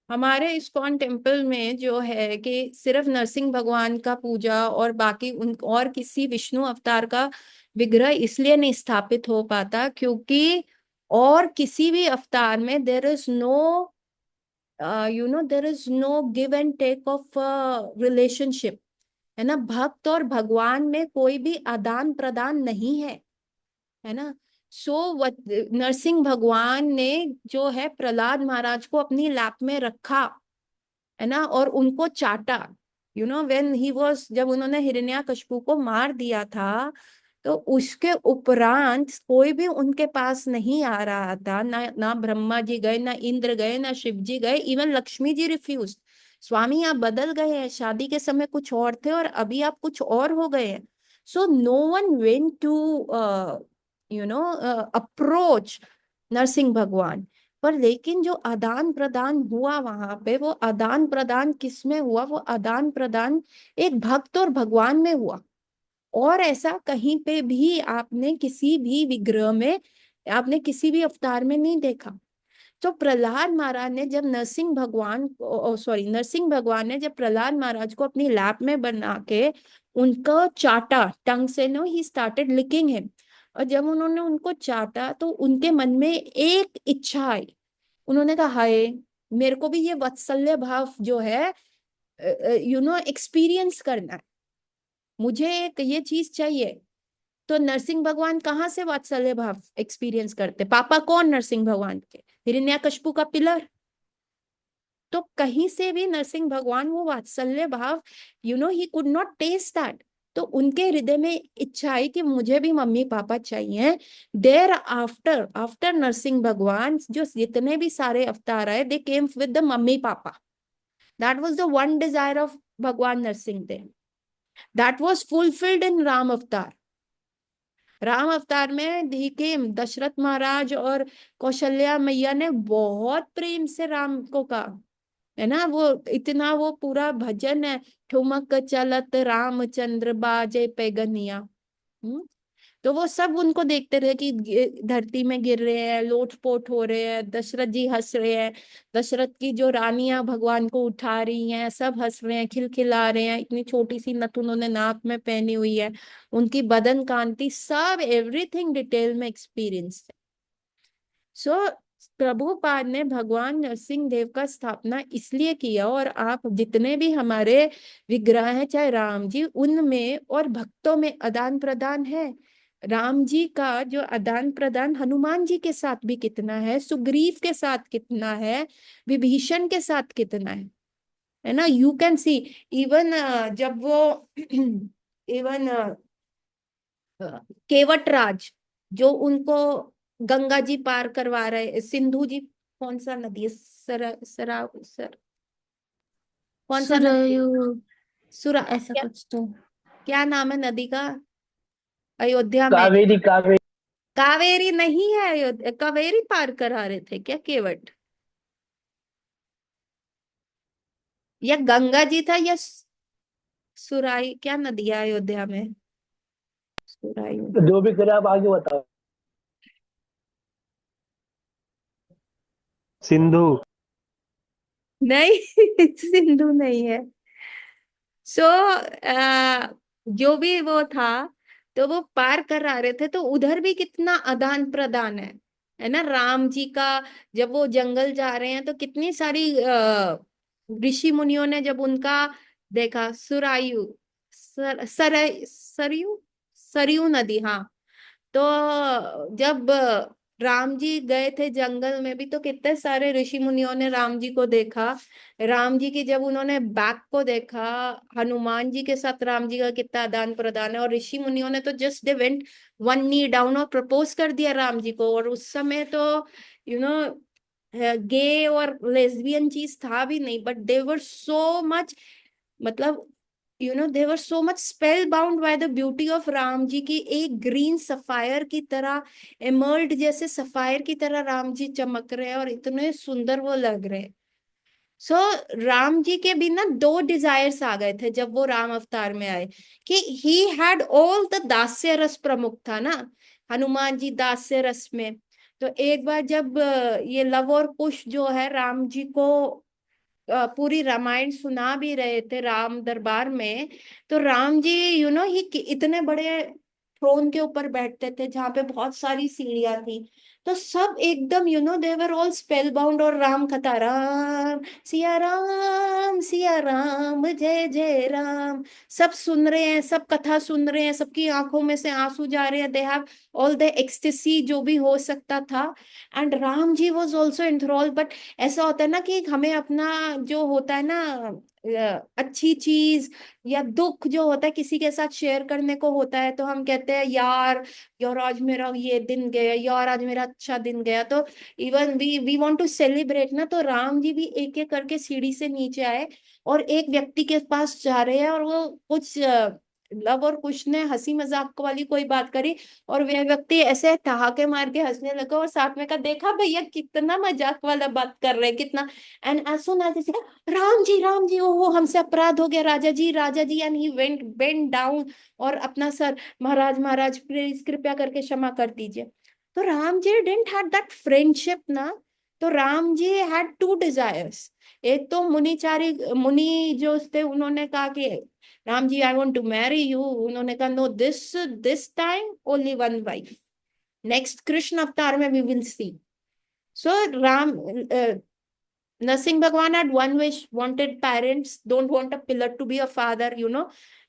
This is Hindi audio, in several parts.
हमारे इस्कॉन टेम्पल में जो है कि सिर्फ नरसिंह भगवान का पूजा और बाकी उन और किसी विष्णु अवतार का विग्रह इसलिए नहीं स्थापित हो पाता क्योंकि और किसी भी अवतार में there is no there is no give and take of relationship, है ना। भक्त और भगवान में कोई भी आदान प्रदान नहीं है ना। सो नरसिंह भगवान ने जो है प्रहलाद महाराज को अपनी लैप में रखा, है ना, और उनको चाटा। व्हेन ही वाज, जब उन्होंने हिरण्यकशिपु को मार दिया था, तो उसके उपरांत कोई भी उनके पास नहीं आ रहा था। ना ना ब्रह्मा जी गए, ना इंद्र गए, ना शिव जी गए, इवन लक्ष्मी जी रिफ्यूज। स्वामी आप बदल गए हैं, शादी के समय कुछ और थे और अभी आप कुछ और हो गए हैं। So no one went to approach Narasimha भगवान। पर लेकिन जो आदान प्रदान हुआ वहां पे, वो आदान प्रदान किस में हुआ? वो आदान प्रदान एक भक्त और भगवान में हुआ। और ऐसा कहीं पे भी आपने किसी भी विग्रह में, आपने किसी भी अवतार में नहीं देखा। तो प्रहलाद महाराज ने जब नरसिंह भगवान ने जब प्रहलाद महाराज को अपनी लैप में बना के उनको चाटा टंग से, no he started licking him. और जब उन्होंने उनको चाटा तो उनके मन में एक इच्छा आई। उन्होंने कहा, हाय, मेरे को भी ये वात्सल्य भाव जो है एक्सपीरियंस करना है, मुझे एक ये चीज चाहिए। तो नरसिंह भगवान कहाँ से वात्सल्य भाव एक्सपीरियंस करते? पापा कौन नरसिंह भगवान के? हिरण्यकशिपु का पिलर। तो कहीं से भी नरसिंह भगवान वो वात्सल्य भाव, he could not taste that. तो उनके हृदय में इच्छा आई कि मुझे भी मम्मी पापा चाहिए। देर आफ्टर आफ्टर नरसिंह भगवान जो जितने भी सारे अवतार आए, they came with the mummy papa. That was the one desire of भगवान Narsingh Dev. That was fulfilled in Ram अवतार। राम अवतार में देखिए दशरथ महाराज और कौशल्या मैया ने बहुत प्रेम से राम को कहा, है ना। वो इतना, वो पूरा भजन है, ठुमक चलत रामचंद्र बाजे पैगनिया। हम्म। तो वो सब उनको देखते रहे कि धरती में गिर रहे हैं, लोटपोट हो रहे हैं, दशरथ जी हंस रहे हैं। दशरथ की जो रानियां भगवान को उठा रही हैं, सब हंस रहे हैं, खिलखिला रहे हैं। इतनी छोटी सी नथ उन्होंने नाक में पहनी हुई है, उनकी बदन कांति, सब एवरीथिंग डिटेल में एक्सपीरियंस है। सो प्रभुपाद ने भगवान नरसिंह देव का स्थापना इसलिए किया। और आप जितने भी हमारे विग्रह हैं, चाहे राम जी, उनमें और भक्तों में आदान प्रदान है। राम जी का जो आदान प्रदान हनुमान जी के साथ भी कितना है, सुग्रीव के साथ कितना है, विभीषण के साथ कितना है ना। यू कैन सी इवन जब वो इवन केवट राज जो उनको गंगा जी पार करवा रहे, सिंधु जी, कौन सा नदी है, कौन सा नदी? सुरयु, सुरा ऐसा क्या, कुछ तो। क्या नाम है नदी का अयोध्या में? कावेरी कावेरी। कावेरी नहीं है, अयोध्या कावेरी पार करा रहे थे क्या केवट? या गंगा जी था, या सुराई, क्या नदी है अयोध्या में? सुराई? जो भी करे आप आगे बताओ। सिंधु। नहीं सिंधु नहीं है। सो जो भी वो था, तो वो पार करा रहे थे, तो उधर भी कितना आदान प्रदान है ना राम जी का। जब वो जंगल जा रहे हैं तो कितनी सारी ऋषि मुनियों ने जब उनका देखा, सुरायु, सरयू, सरयू नदी, हाँ। तो जब राम जी गए थे जंगल में भी, तो कितने सारे ऋषि मुनियों ने राम जी को देखा। राम जी की जब उन्होंने बैक को देखा, हनुमान जी के साथ राम जी का कितना आदान प्रदान है। और ऋषि मुनियों ने तो just they went one knee down और प्रपोज कर दिया राम जी को। और उस समय तो यू नो गे और लेस्बियन चीज था भी नहीं, but they were so much, मतलब they were so much spellbound by the beauty of Ram ji की। एक ग्रीन सफायर की तरह, एमर्ल्ड जैसे सफायर की तरह राम जी चमक रहे हैं और इतने सुंदर वो लग रहे हैं। सो राम जी के भी ना दो डिजायर्स आ गए थे जब वो राम अवतार में आए, कि ही हैड ऑल द दास्य रस प्रमुख था ना, हनुमान जी दास्य रस में। तो एक बार जब ये लव और कुश जो है राम जी को पूरी रामायण सुना भी रहे थे राम दरबार में, तो राम जी ही इतने बड़े थ्रोन के ऊपर बैठते थे जहाँ पे बहुत सारी सीढ़ियां थी। तो सब एकदम दे वर ऑल स्पेल बाउंड, और राम कथा, सिया राम जय जय राम, सब सुन रहे हैं, सब कथा सुन रहे हैं, सबकी आंखों में से आंसू जा रहे हैं, they have all the ecstasy जो भी हो सकता था। And Ram ji was also enthrall. But ऐसा होता है ना कि हमें अपना जो होता है ना अच्छी चीज या दुख जो होता है किसी के साथ शेयर करने को होता है, तो हम कहते हैं यार, यार आज मेरा ये दिन गया, यार आज मेरा अच्छा दिन गया। तो even we want to celebrate ना, तो राम जी भी एक एक करके सीढ़ी से नीचे आए और एक व्यक्ति के पास जा रहे हैं, और वो कुछ लव और कुछ ने हंसी मजाक वाली कोई बात करी, और वह व्यक्ति ऐसे ठहाके मार के हंसने लगा, और साथ में कहा देखा भैया कितना मजाक वाला बात कर रहे हैं कितना। And as soon as Ram ji ओहो हमसे अपराध हो गया राजा जी, राजा जी। And he went bend down और अपना सर, महाराज महाराज प्लीज कृपया करके क्षमा कर दीजिए। तो Ram ji didn't had that friendship ना। तो Ram ji had two desires. एक तो मुनि जो थे उन्होंने कहा कि Ram ji I want to marry you. उन्होंने कहा no, this this time only one wife, next Krishna अवतार में we will see. So Ram Nursing Bhagwan had one wish, wanted parents, don't want a pillar to be a father,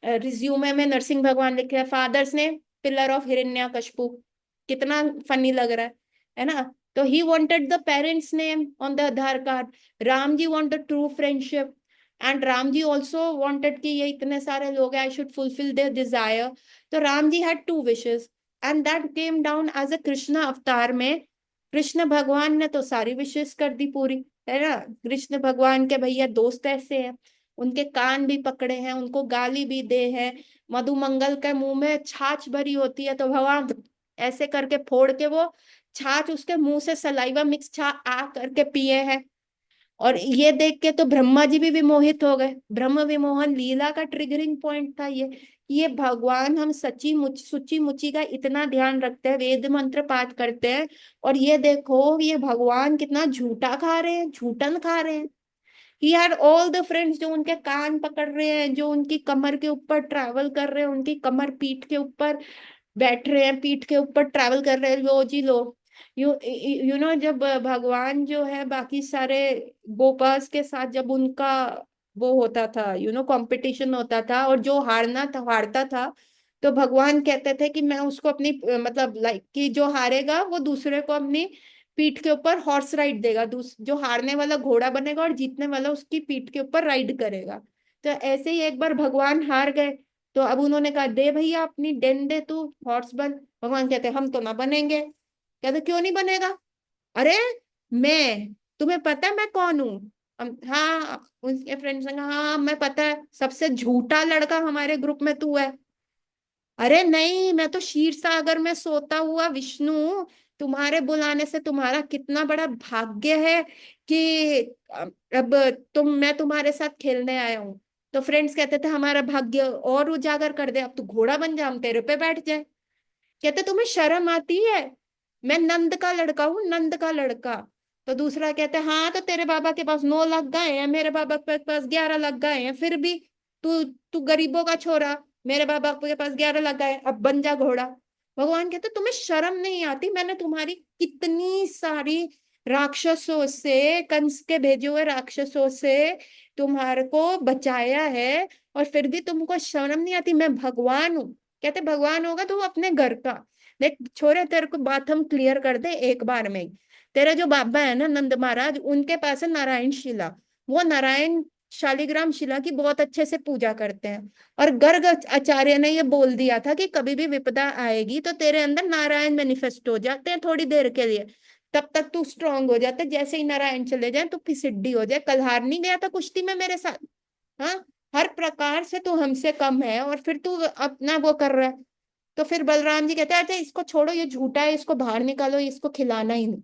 resume में नरसिंह भगवान लिखे है, फादर्स ने पिलर ऑफ हिरण्यकशिपु, कितना फनी लग रहा है ना। तो he wanted the parents name on the Aadhaar card. Ram ji wanted true friendship, and Ram ji also wanted कि ये इतने सारे लोग हैं, I should fulfil their desire. तो Ram ji had two wishes, and that came down as a Krishna अवतार में। कृष्ण भगवान ने तो सारी विशेष कर दी पूरी, है ना। कृष्ण भगवान के भैया दोस्त ऐसे हैं, उनके कान भी पकड़े हैं, उनको गाली भी दे हैं। मधुमंगल के मुंह में छाछ भरी होती है तो भगवान ऐसे करके फोड़ के वो छाछ उसके मुंह से सलाइवा मिक्स छा आ करके पिए हैं। और ये देख के तो ब्रह्मा जी भी विमोहित हो गए। ब्रह्म विमोहन लीला का ट्रिगरिंग पॉइंट था ये भगवान हम सुची मुची का इतना ध्यान रखते हैं, वेद मंत्र पाठ करते हैं, और ये देखो ये भगवान कितना झूठा खा रहे हैं, झूठन खा रहे हैं। He had all the friends जो उनके कान पकड़ रहे हैं, जो उनकी कमर के ऊपर ट्रैवल कर रहे हैं, उनकी कमर पीठ के ऊपर बैठ रहे हैं, पीठ के ऊपर ट्रैवल कर रहे हैं, लो जी लो। यू नो जब भगवान जो है बाकी सारे गोपास के साथ जब उनका वो होता था, कंपटीशन होता था, और जो हारता था, तो भगवान कहते थे कि मैं उसको अपनी मतलब लाइक कि जो हारेगा वो दूसरे को अपनी पीठ के ऊपर हॉर्स राइड देगा, जो हारने वाला घोड़ा बनेगा और जीतने वाला उसकी पीठ के ऊपर राइड करेगा। तो ऐसे ही एक बार भगवान हार गए, तो अब उन्होंने कहा दे भैया अपनी डेन दे, तू हॉर्स बन। भगवान कहते हम तो ना बनेंगे। कहते क्यों नहीं बनेगा? अरे मैं, तुम्हें पता है मैं कौन हूँ? हाँ, उसके फ्रेंड्स ने कहा हाँ मैं पता है, सबसे झूठा लड़का हमारे ग्रुप में तू है। अरे नहीं, मैं तो क्षीर सागर में सोता हुआ विष्णु हूँ। तुम्हारे बुलाने से तुम्हारा कितना बड़ा भाग्य है कि अब मैं तुम्हारे साथ खेलने आया हूँ। तो फ्रेंड्स कहते थे हमारा भाग्य और उजागर कर दे, अब तू घोड़ा बन जा, हम तेरे पे बैठ जाए। कहते तुम्हें शर्म आती है? मैं नंद का लड़का हूँ, नंद का लड़का। तो दूसरा कहता है हाँ तो तेरे बाबा के पास 9 लाख गाय हैं, मेरे बाबा के पास 11 लाख गाय हैं, फिर भी तू तू गरीबों का छोरा, मेरे बाबा के पास 11 लाख गाय हैं, अब बन जा घोड़ा। भगवान कहते तुम्हें शर्म नहीं आती? मैंने तुम्हारी कितनी सारी राक्षसों से, कंस के भेजे हुए राक्षसों से तुम्हारे को बचाया है, और फिर भी तुमको शर्म नहीं आती? मैं भगवान हूँ। कहते भगवान होगा तो वो अपने घर का। देख छोरे, तेरे को बात हम क्लियर कर दे एक बार में ही। तेरे जो बाबा है ना नंद महाराज, उनके पास है नारायण शिला। वो नारायण शालिग्राम शिला की बहुत अच्छे से पूजा करते हैं। और गर्ग आचार्य ने ये बोल दिया था कि कभी भी विपदा आएगी तो तेरे अंदर नारायण मैनिफेस्ट हो जाते हैं थोड़ी देर के लिए, तब तक तू स्ट्रांग हो जाता है। जैसे ही नारायण चले जाए तो फिर सिद्धि हो जाए। कल हार नहीं गया था कुश्ती में मेरे साथ? हाँ, हर प्रकार से तू हमसे कम है और फिर तू अपना वो कर रहा है। तो फिर बलराम जी कहते हैं अच्छा इसको छोड़ो, ये झूठा है, इसको बाहर निकालो, इसको खिलाना ही नहीं।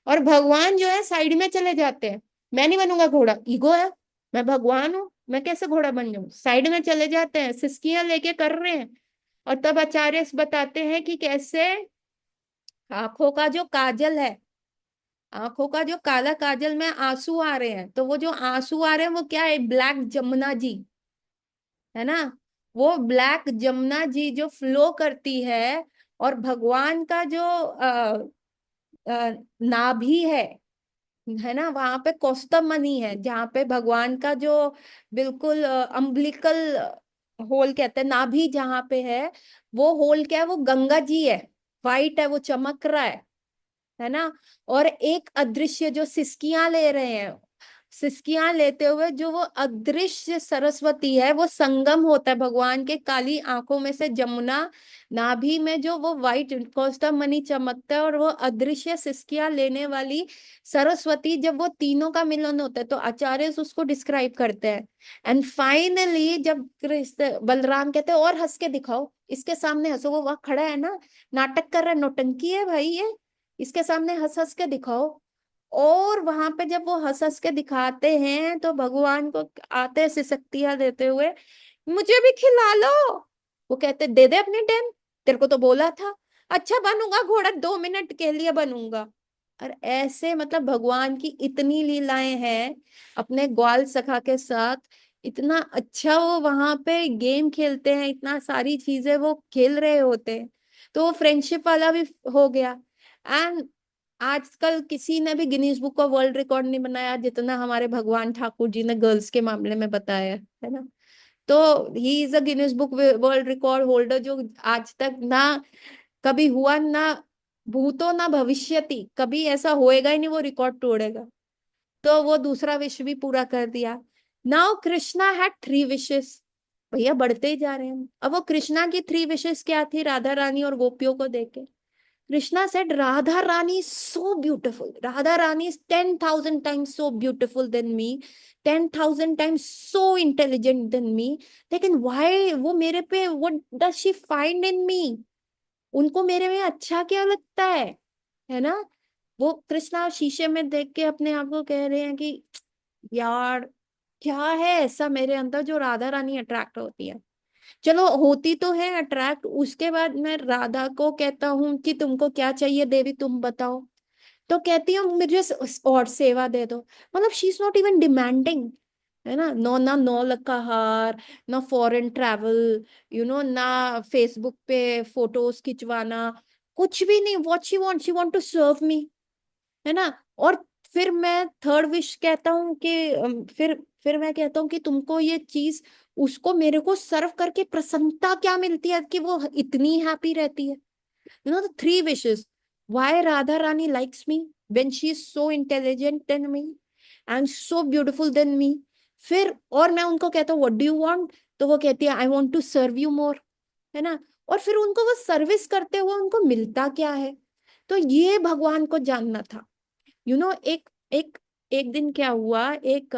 और भगवान जो है साइड में चले जाते हैं, मैं नहीं बनूंगा घोड़ा, ईगो है, मैं भगवान हूँ, मैं कैसे घोड़ा बन जाऊं। साइड में चले जाते हैं, सिसकियां लेके कर रहे हैं। और तब आचार्य बताते हैं कि कैसे आंखों का जो काजल है, आंखों का जो काला काजल में आंसू आ रहे हैं, तो वो जो आंसू आ रहे हैं वो क्या है, ब्लैक जमुना जी, है ना। वो ब्लैक जमुना जी जो फ्लो करती है, और भगवान का जो नाभि है ना, वहां पे कौस्तुभ मणि है, जहाँ पे भगवान का जो बिल्कुल अम्बिलिकल होल कहते हैं, नाभि जहाँ पे है, वो होल क्या है, वो गंगा जी है, वाइट है, वो चमक रहा है ना। और एक अदृश्य जो सिसकियां ले रहे हैं, सिसकियां लेते हुए जो वो अदृश्य सरस्वती है, वो संगम होता है भगवान के काली आंखों में से जमुना, नाभि में जो वो वाइट कौस्तुभ मणि चमकता है, और वो अदृश्य सिसकियां लेने वाली सरस्वती, जब वो तीनों का मिलन होता है तो आचार्य उसको डिस्क्राइब करते हैं। एंड फाइनली जब कृष्ण बलराम कहते हैं और हंस के दिखाओ, इसके सामने हंसो, वो वहां खड़ा है ना, नाटक कर रहा है, नौटंकी है भाई ये, इसके सामने हंस हंस के दिखाओ। और वहां पे जब वो हंस हंस के दिखाते हैं तो भगवान को आते हैं शक्तियां देते हुए, मुझे भी खिला लो। वो कहते दे दे अपनी डेन, तेरे को तो बोला था, अच्छा बनूंगा घोड़ा, 2 मिनट के लिए बनूंगा। और ऐसे मतलब भगवान की इतनी लीलाएं हैं अपने ग्वाल सखा के साथ, इतना अच्छा वो वहां पे गेम खेलते हैं, इतना सारी चीजें वो खेल रहे होते हैं। तो वो फ्रेंडशिप वाला भी हो गया। एंड आजकल किसी ने भी Guinness book of world record नहीं बनाया जितना हमारे भगवान ठाकुर जी ने गर्ल्स के मामले में बताया है ना। तो he is a Guinness book world record holder, जो आज तक ना कभी हुआ, ना भूतो ना भविष्यति, कभी ऐसा होएगा ही नहीं, वो रिकॉर्ड तोड़ेगा। तो वो दूसरा विश भी पूरा कर दिया। Now Krishna had 3 wishes. भैया बढ़ते ही जा रहे हैं। अब वो कृष्णा की 3 विशेस क्या थी राधा रानी और गोपियों को देके? Krishna said Radha Rani so beautiful, Radha Rani is 10,000 times so beautiful than me, 10,000 times so intelligent than me, लेकिन वाई वो मेरे पे, what does she find in me, उनको मेरे में अच्छा क्या लगता है ना। वो कृष्णा शीशे में देख के अपने आप को कह रहे हैं कि यार क्या है ऐसा मेरे अंदर जो राधा रानी अट्रैक्ट होती है। चलो होती तो है अट्रैक्ट, उसके बाद मैं राधा को कहता हूँ कि तुमको क्या चाहिए देवी, तुम बताओ। तो कहती हूँ मुझे और सेवा दे दो। मतलब she is not even demanding, है ना, नो ना नौ का हार, ना फॉरेन ट्रैवल, ना फेसबुक पे फोटोज खिंचवाना, कुछ भी नहीं। What she want to serve me, है ना। और फिर मैं थर्ड विश कहता हूँ कि फिर मैं कहता हूँ कि तुमको ये चीज, उसको मेरे को सर्व करके प्रसन्नता क्या मिलती है कि वो इतनी हैप्पी रहती है। The 3 wishes why Radha Rani likes me when she is so intelligent than me and so beautiful than me। फिर और मैं उनको कहता हूँ what do you want, तो वो कहती है I want to serve you more, है ना। और फिर उनको वो सर्विस करते हुए उनको मिलता क्या है, तो ये भगवान को जानना था। एक एक एक दिन क्या हुआ, एक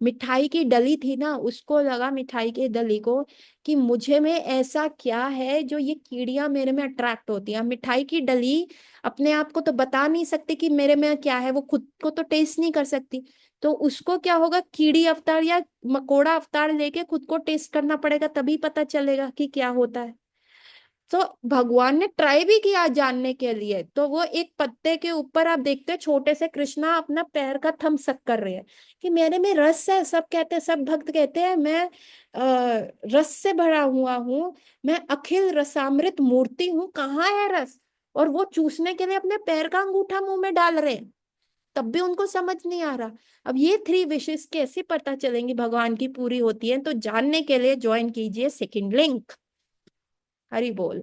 मिठाई की डली थी ना, उसको लगा मिठाई की डली को कि मुझे में ऐसा क्या है जो ये कीड़ियां मेरे में अट्रैक्ट होती हैं। मिठाई की डली अपने आप को तो बता नहीं सकती कि मेरे में क्या है, वो खुद को तो टेस्ट नहीं कर सकती। तो उसको क्या होगा, कीड़ी अवतार या मकोड़ा अवतार लेके खुद को टेस्ट करना पड़ेगा, तभी पता चलेगा कि क्या होता है। तो भगवान ने ट्राई भी किया जानने के लिए, तो वो एक पत्ते के ऊपर आप देखते हैं छोटे से कृष्णा अपना पैर का थम्स अप कर रहे हैं कि मेरे में रस है। सब कहते हैं, सब भक्त कहते हैं मैं रस से भरा हुआ हूँ, मैं अखिल रसामृत मूर्ति हूँ, कहाँ है रस। और वो चूसने के लिए अपने पैर का अंगूठा मुंह में डाल रहे हैं, तब भी उनको समझ नहीं आ रहा। अब ये 3 विशेष कैसे पता चलेंगी भगवान की पूरी होती है, तो जानने के लिए ज्वाइन कीजिए सेकंड लिंक। हरि बोल।